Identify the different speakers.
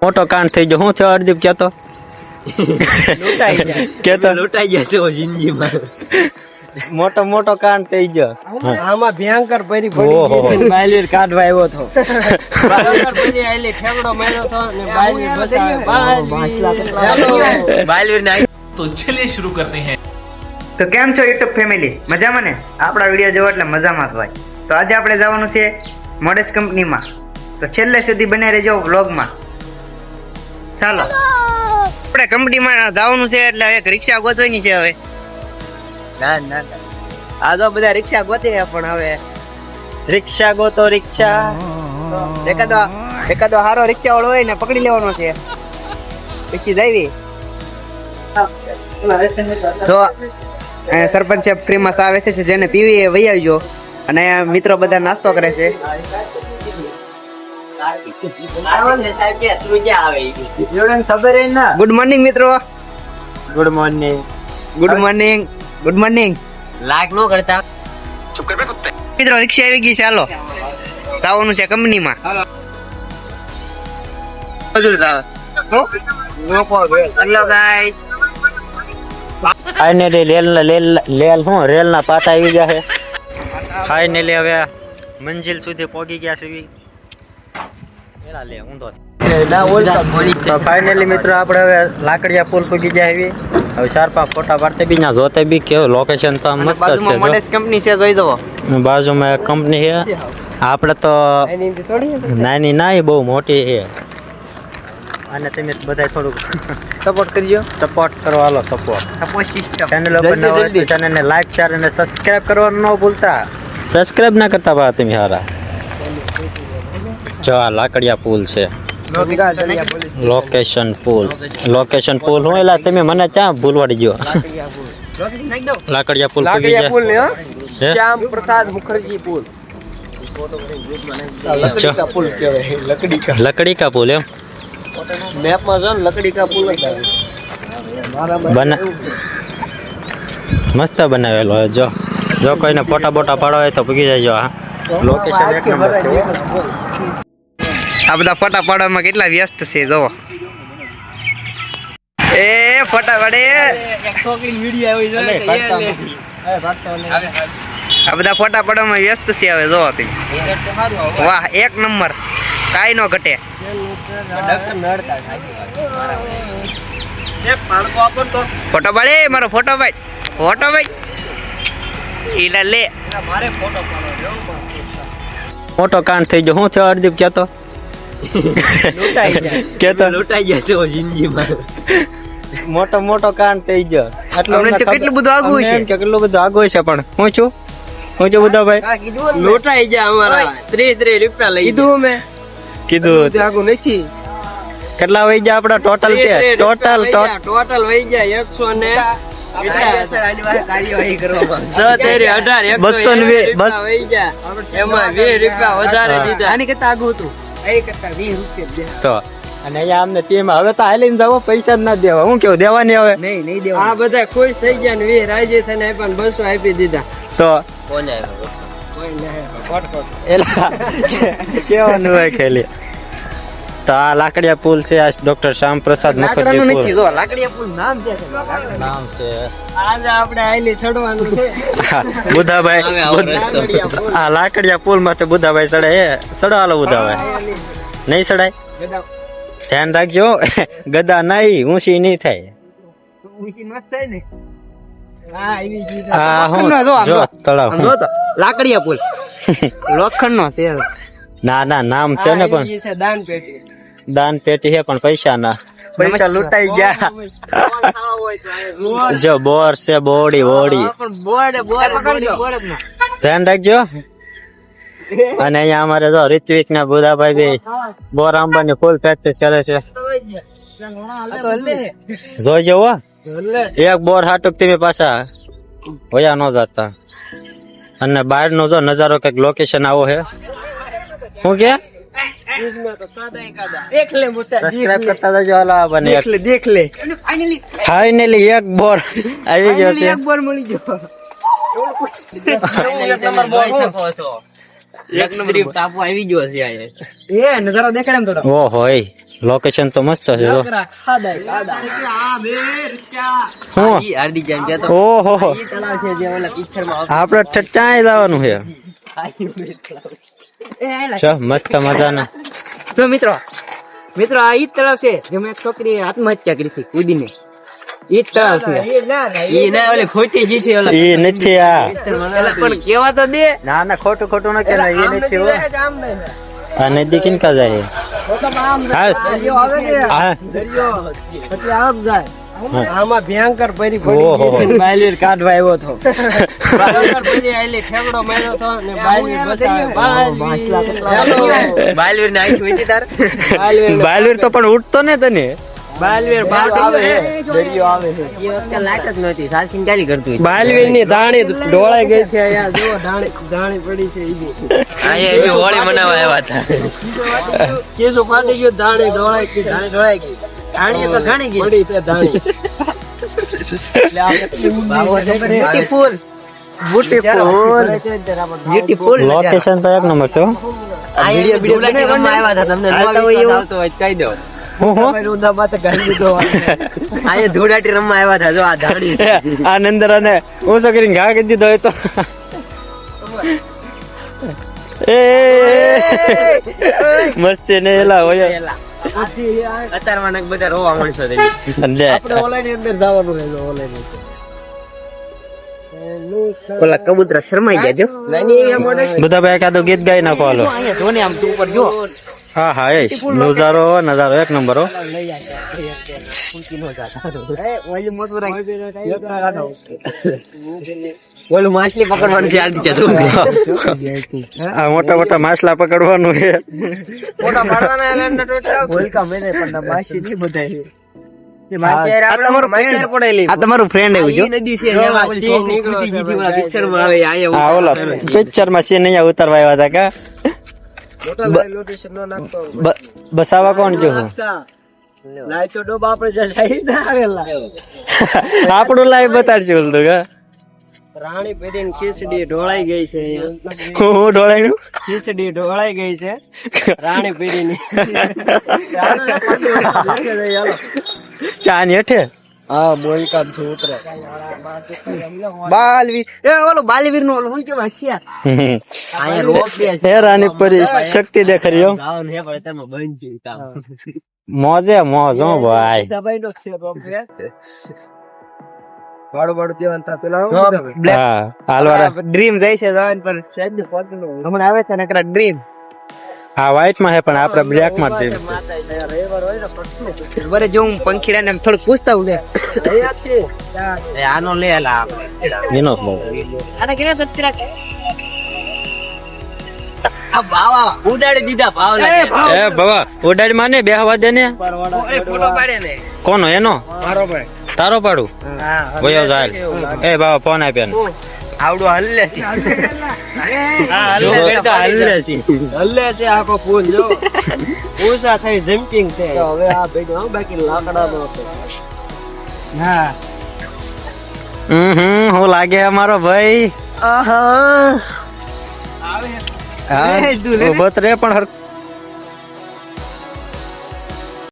Speaker 1: મોટો કાંડ થઈ ગયો. શું થયો હરદીપ કેતો? કેતો
Speaker 2: લૂંટાઈ જશે જિંદગીમાં.
Speaker 1: મોટો મોટો કાંડ થઈ ગયો.
Speaker 2: આમાં ભયંકર ભરી
Speaker 1: ઓહો.
Speaker 2: પડી બાયલીર કાઢવા આવ્યો હતો. ભયંકર ભરી આયલી ઠેકડો માર્યો હતો ને બાયલીર બસાવે. બાયલીર ને
Speaker 3: तो चलिए शुरू करते हैं।
Speaker 4: તો કેમ છો યુટ્યુબ ફેમિલી? મજામાં ને? આપણા વિડીયો જોવો એટલે મજામાં જ હોય. તો આજે આપણે જવાનું છે મોડેસ કંપનીમાં, તો છેલ્લે સુધી બને રહેજો વ્લોગમાં. ચાલો આપણે કંપનીમાં જવાનું છે એટલે એક રિક્ષા ગોતવાની છે. હવે
Speaker 2: ના આ તો બધા રિક્ષા ગોતી છે પણ હવે
Speaker 1: રિક્ષા ગોતો રિક્ષા.
Speaker 4: એકાદો હારો રિક્ષા વાળો હોય ને પકડી લેવાનો છે, પછી જઈવી. તો સરપંચ ફ્રીમાં ચા વેચે છે, જેને પીવી એ વહી આવજો. અને મિત્રો બધા નાસ્તો કરે છે. ગુડ મોર્નિંગ મિત્રો.
Speaker 1: Good morning.
Speaker 4: Good morning. Good morning.
Speaker 2: Like નો કરતા.
Speaker 4: મિત્રો રિક્ષા આવી ગઈ છે, હાલો જવાનું છે કંપનીમાં. Hello guys.
Speaker 1: ફાઇનલી રેલ ના પાટા આવી ગયા છે. ફાઇનલી હવે મંજિલ સુધી પહોંચી ગયા છે. ફાઇનલી મિત્રો આપણે હવે લાકડિયા પુલ પૂગી ગયા એવી. હવે 4-5 ફોટા પાડતે બી ના જોતે બી કેવું લોકેશન તો મસ્ત છે.
Speaker 4: મોડેસ કંપની છે, જોઈ જવો.
Speaker 1: બાજુમાં એક કંપની છે. આપણે તો નાની નાઈ બહુ મોટી છે. અને તમે બધા થોડુંક
Speaker 4: સપોર્ટ કરજો.
Speaker 1: સપોર્ટ કરો. હાલો સપોર્ટ
Speaker 4: સિસ્ટમ.
Speaker 1: ચેનલ ઉપર નવા હોય તો ચેનલને લાઈક શેર અને સબસ્ક્રાઇબ કરવાનું ન ભૂલતા. સબસ્ક્રાઇબ ના કરતા બા તમે હારા. જો આ લાકડિયા પુલ છે. લોકેશન પુલ હું એલા તમે મને ક્યાં ભૂલવાડી ગયો. લાકડિયા પુલ પૂગી ગયા.
Speaker 2: શ્યામ પ્રસાદ મુખર્જી પુલ.
Speaker 1: લકડી કા પુલ એમ
Speaker 2: મેપ માં જો લકડી કા પુલ જ આવે.
Speaker 1: મસ્ત બનાવેલો હોય. જો કોઈને ફોટા બોટા પાડો હોય તો પૂગી જાય. હા લોકેશન એક નંબર છે.
Speaker 4: આ બધા ફોટા પાડવામાં કેટલા વ્યસ્ત છે જોવો. એ ફોટા પાડે. આ બધા ફોટા પાડવામાં વ્યસ્ત છે. હવે જોવો તમે. વાહ એક નંબર, કાઈ નો ઘટે. ફોટો પાડે મારો. ફોટો ભાઈ ઈલા લે.
Speaker 1: મોટો કાંડ થઈ ગયો. શું થયો હરદીપ કેતો? કેતો
Speaker 2: લૂંટાઈ જશે જિંદગીમાં.
Speaker 1: મોટો કાંડ થઈ ગયો.
Speaker 4: કેટલું બધું આગું છે.
Speaker 1: કેટલું બધું આગું છે. પણ હું છું બધા ભાઈ
Speaker 2: લૂંટાઈ જાય અમારા 30 રૂપિયા લઈ કીધું મેં.
Speaker 1: કીધું
Speaker 2: આગું નથી.
Speaker 1: કેટલા વહી ગયા આપડા ટોટલ છે? ટોટલ
Speaker 2: વહી જાય 100 ને
Speaker 1: 220 અને અહીંયા અમને તેમાં હવે તો હાલીને જાવ, પૈસા જ ના દેવા. હું કેવું દેવાની હવે
Speaker 4: નહીં દેવા.
Speaker 2: આ બધા ખુશ થઈ ગયા ને 20 રાજી થઈને આપ્યા ને 200 આપી દીધા.
Speaker 1: તો એલા કેવાનું હોય ખેલી. તો આ લાકડિયા પુલ છે. આ ડોક્ટર શ્યામ પ્રસાદ મુખર્જી પુલ.
Speaker 4: લાકડિયા પુલ નામ છે.
Speaker 2: આજે આપણે આઈલી ચડવાનું છે.
Speaker 1: બુધાભાઈ આ લાકડિયા પુલ માં બુધાભાઈ ચડે. ચડો હાલો બુધાભાઈ. નહીં ચડાય? ધ્યાન રાખજો ગદા નહીં ઊંચી નહીં થાય.
Speaker 4: લાકડિયા પુલ લોખંડ નો છે.
Speaker 1: ના નામ છે ને, પણ દાન પેટી છે પણ પૈસા લૂંટાઈ ગયા. જો બોર છે. બોડી ધ્યાન રાખજો. અને અહીંયા અમારે જો ઋત્વિક ના બુધાભાઈ બે બોર આંબાની ફૂલ ફેક્ટરી ચાલે છે. જોઈજો હો. એક બોર હાટુક તમે પાછા વયા ન જતા. અને બહાર નો જો નજારો કઈક લોકેશન આવો છે. શું કે સબસ્ક્રાઇબ કરતા જજો. હાલો બને
Speaker 4: દેખ લે.
Speaker 1: ફાઇનલી એક બોર આવી ગયો છે.
Speaker 2: લક્ષદ્વીપ ટાપુ આવી ગયો છે અહીંયા.
Speaker 4: એ નજારો દેખાડે એમ થોડો.
Speaker 1: ઓહો એ લોકેશન તો મસ્ત છે જો
Speaker 2: આ બે રીચા.
Speaker 1: હું
Speaker 2: ઈ હાર્દિક એમ કહેતો.
Speaker 1: ઓહો
Speaker 2: ઈ તળાવ છે જે ઓલા પિક્ચરમાં આવતું.
Speaker 1: આપડે ઠચાય જવાનું છે ચો મસ્ત મજાના
Speaker 4: જો મિત્રો આ ઈ જ તળાવ છે જેમાં એક છોકરી આત્મહત્યા કરી હતી કૂદીને. ઈ જ તળાવ છે.
Speaker 2: ઈ ના ઓલે ખોટી જી છે ઓલા
Speaker 1: એ નથી આ
Speaker 4: પણ કેવા તો દે.
Speaker 1: ના ના ખોટું ન કેવાય એ નથી હો આ નદી કિનકા જાય હાલ હા
Speaker 2: આમાં ભયંકર પરી
Speaker 1: ઓહો.
Speaker 2: પડી બાયલીર કાઢવા આવ્યો હતો. ભયંકર પરી આયલી ઠેકડો માર્યો હતો ને બાયલીર બસાવ્યો. બાયલીર ને આંખ વીતી તાર.
Speaker 1: બાલવીર તો પણ ઉઠતો ને તને
Speaker 2: બાયલીર બહાર આવે છે. દરિયો આવે છે. એ વખતે લાઈટ જ નહોતી. સાલસીન ચાલી કરતું. બાયલીર ની ધાણી ઢોળાઈ ગઈ છે અહીંયા જો ધાણી પડી છે ઈ. અહીંયા એવી હોળી મનાવવા આવ્યા હતા. કેસો ફાટી ગયો ધાણી ઢોળાઈ ગઈ.
Speaker 4: ધાણી તો ઘણી ગઈ.
Speaker 2: પડી છે ધાણી.
Speaker 4: બ્યુટીફુલ
Speaker 1: લોકેશન તો એક નંબર છે હો.
Speaker 2: વિડિયો બનાવવા આવ્યા હતા. તમને
Speaker 4: હાલતા હોય એવું?
Speaker 2: આવતો હોય તો કહી દો.
Speaker 1: હું
Speaker 2: અહીંયા ધૂળાટી રમવા આવ્યા હતા. જો આ ધાણી છે.
Speaker 1: આ નંદર અને ઊંચો કરીને ઘા કરી દીધો હોય તો એ મસ્તી ને એલા હોય
Speaker 2: અત્યારમાં બધા રોવા મળશે આપણે ઓલાની અંદર જવાનું છે ઓલાની
Speaker 4: ઓલા કબૂતરા શરમાઈ ગયા જો.
Speaker 1: બધા ભાઈ એકાદું ગીત ગાઈ નાખો હાલો
Speaker 4: અહીંયા જો ને આમ તું ઉપર જો.
Speaker 1: હા હા એ નજારો એક નંબર હો
Speaker 4: ઓલી મસુરા
Speaker 2: ઓલું માછલી પકડવાનું છે આરતી ચતુર
Speaker 1: આ મોટા મોટા માછલા પકડવાનું છે
Speaker 2: મોટા પાડવાના એના ટોટલ બોલકા મેને પણ માછી ની બધાય છે
Speaker 4: આ તમારું ફ્રેન્ડ આવ્યું જો.
Speaker 2: નદી છે એમાં ઓલી છોકરી કૂદી ગઈ હતી ઓલા પિક્ચર માં આવે આયા
Speaker 1: હા ઓલા પિક્ચર માં સીન અહીંયા ઉતારવા આવ્યા હતા કા
Speaker 2: લોકેશન નો નાખતો
Speaker 1: બસાવા કોણ જો હું
Speaker 2: લાઈ તો ડોબ આપણે જઈ ના આવેલા
Speaker 1: આપણું લાઈવ બતાડજો ઓલતું કા
Speaker 2: રાણી પેઢીની ખીચડી ઢોળાઈ ગઈ છે અહીંયા.
Speaker 1: હું ઢોળાયું
Speaker 2: ખીચડી ઢોળાઈ ગઈ છે રાણી પેઢીની.
Speaker 1: ચા ની હેઠે
Speaker 2: હા બોલકા છે ઉતરે
Speaker 4: બાલવીર એ ઓલો બાલવીર નો ઓલો શું કેવાય હથિયાર.
Speaker 2: અહીંયા રોપ છે
Speaker 1: હે રાની પરી શક્તિ દેખાડી હો
Speaker 2: ગાવ ને પણ તેમાં બંધ છે કામ
Speaker 1: મોજે મોજ હો ભાઈ
Speaker 2: દબાઈ નો છે રોપ છે વાડું દેવાન તા પેલા
Speaker 1: હા હાલવારા
Speaker 4: ડ્રીમ જાય છે જવાન પર હમણાં આવે છે નકરા ડ્રીમ.
Speaker 1: હા વ્હાઈટ માં હે પણ આપણે બ્લેક માં જ
Speaker 2: રવિવાર હોય ને પટલું
Speaker 4: બરે જો હું પંખીડા ને થોડું પૂછતા હું લે.
Speaker 2: અહીંયા છે આનો લે લા
Speaker 1: એનો
Speaker 4: આને કેને તત્રા
Speaker 2: આ બાવા ઉડાડી દીધા ભાવલા
Speaker 1: એ બાબા ઉડાડી માને બેહવા દે ને
Speaker 2: ફોટો પાડે ને
Speaker 1: કોનો એનો
Speaker 2: મારો ભાઈ
Speaker 1: તારો પાડું વયો જાય એ બાબા ફોન આપ્યા ને
Speaker 2: આવડો હલ્લે છે હા હલ્લે છે આખો ફૂલ જો ઓછા થઈ જમ્પિંગ છે હવે આ ભેગો બાકી લાકડાનો હતો
Speaker 4: હા
Speaker 1: હું લાગે અમારો ભાઈ
Speaker 4: આહા
Speaker 1: હા બત રે પણ